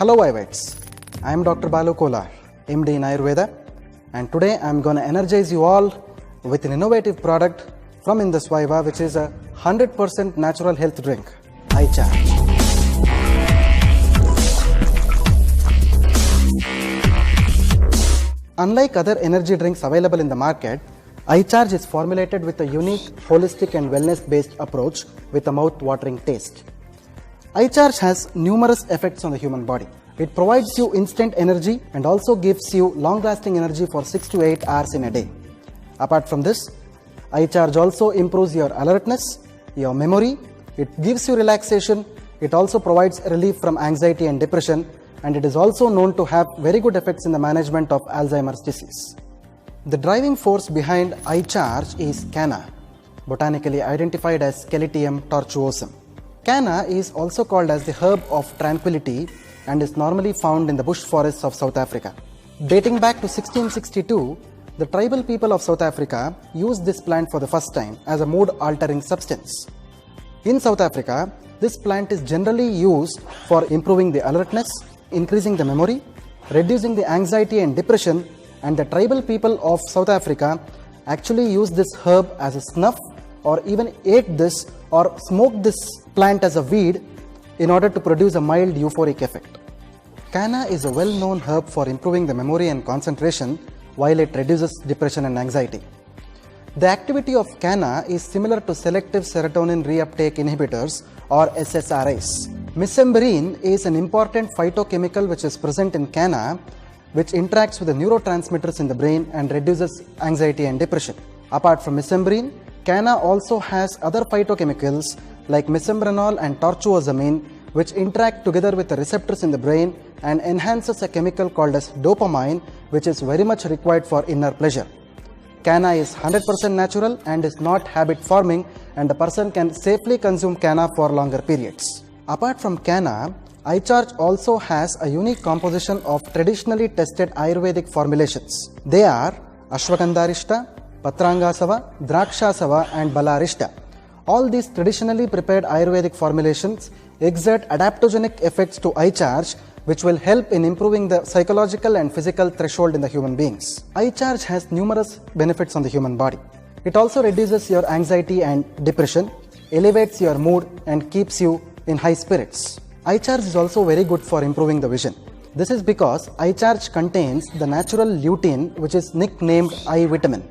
Hello Ivites, I am Dr. Balu Kolar, MD in Ayurveda, and today I am going to energize you all with an innovative product from Indus Viva, which is a 100% natural health drink, iCharge. Unlike other energy drinks available in the market, iCharge is formulated with a unique, holistic and wellness-based approach with a mouth-watering taste. iCharge has numerous effects on the human body. It provides you instant energy and also gives you long-lasting energy for 6 to 8 hours in a day. Apart from this, iCharge also improves your alertness, your memory, it gives you relaxation, it also provides relief from anxiety and depression, and it is also known to have very good effects in the management of Alzheimer's disease. The driving force behind iCharge is Canna, botanically identified as Caladium tortuosum. Canna is also called as the herb of tranquility and is normally found in the bush forests of South Africa. Dating back to 1662, the tribal people of South Africa used this plant for the first time as a mood-altering substance. In South Africa, this plant is generally used for improving the alertness, increasing the memory, reducing the anxiety and depression, and the tribal people of South Africa actually use this herb as a snuff or even ate this or smoked this plant as a weed in order to produce a mild euphoric effect. Canna is a well-known herb for improving the memory and concentration while it reduces depression and anxiety. The activity of Canna is similar to selective serotonin reuptake inhibitors or SSRIs. Mesembrine is an important phytochemical which is present in Canna, which interacts with the neurotransmitters in the brain and reduces anxiety and depression. Apart from mesembrine, Canna also has other phytochemicals like mesembrenol and tortuosamine, which interact together with the receptors in the brain and enhances a chemical called as dopamine, which is very much required for inner pleasure. Canna is 100% natural and is not habit forming, and the person can safely consume Canna for longer periods. Apart from Canna, iCharge also has a unique composition of traditionally tested Ayurvedic formulations. They are Ashwagandharishta, Patrangasava, Drakshasava and Balarishta. All these traditionally prepared Ayurvedic formulations exert adaptogenic effects to iCharge, which will help in improving the psychological and physical threshold in the human beings. iCharge has numerous benefits on the human body. It also reduces your anxiety and depression, elevates your mood and keeps you in high spirits. iCharge is also very good for improving the vision. This is because iCharge contains the natural lutein, which is nicknamed eye vitamin.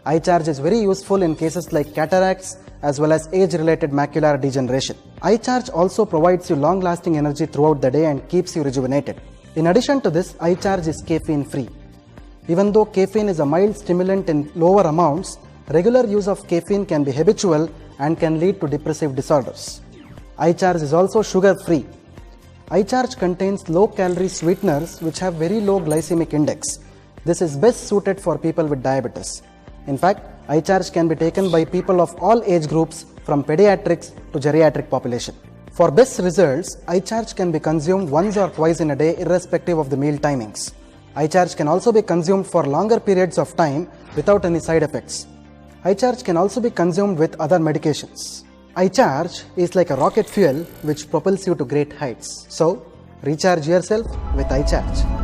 iCharge is very useful in cases like cataracts as well as age-related macular degeneration. iCharge also provides you long-lasting energy throughout the day and keeps you rejuvenated. In addition to this, iCharge is caffeine-free. Even though caffeine is a mild stimulant in lower amounts, regular use of caffeine can be habitual and can lead to depressive disorders. iCharge is also sugar-free. iCharge contains low-calorie sweeteners which have very low glycemic index. This is best suited for people with diabetes. In fact, iCharge can be taken by people of all age groups from pediatrics to geriatric population. For best results, iCharge can be consumed once or twice in a day irrespective of the meal timings. iCharge can also be consumed for longer periods of time without any side effects. iCharge can also be consumed with other medications. iCharge is like a rocket fuel which propels you to great heights. So, recharge yourself with iCharge.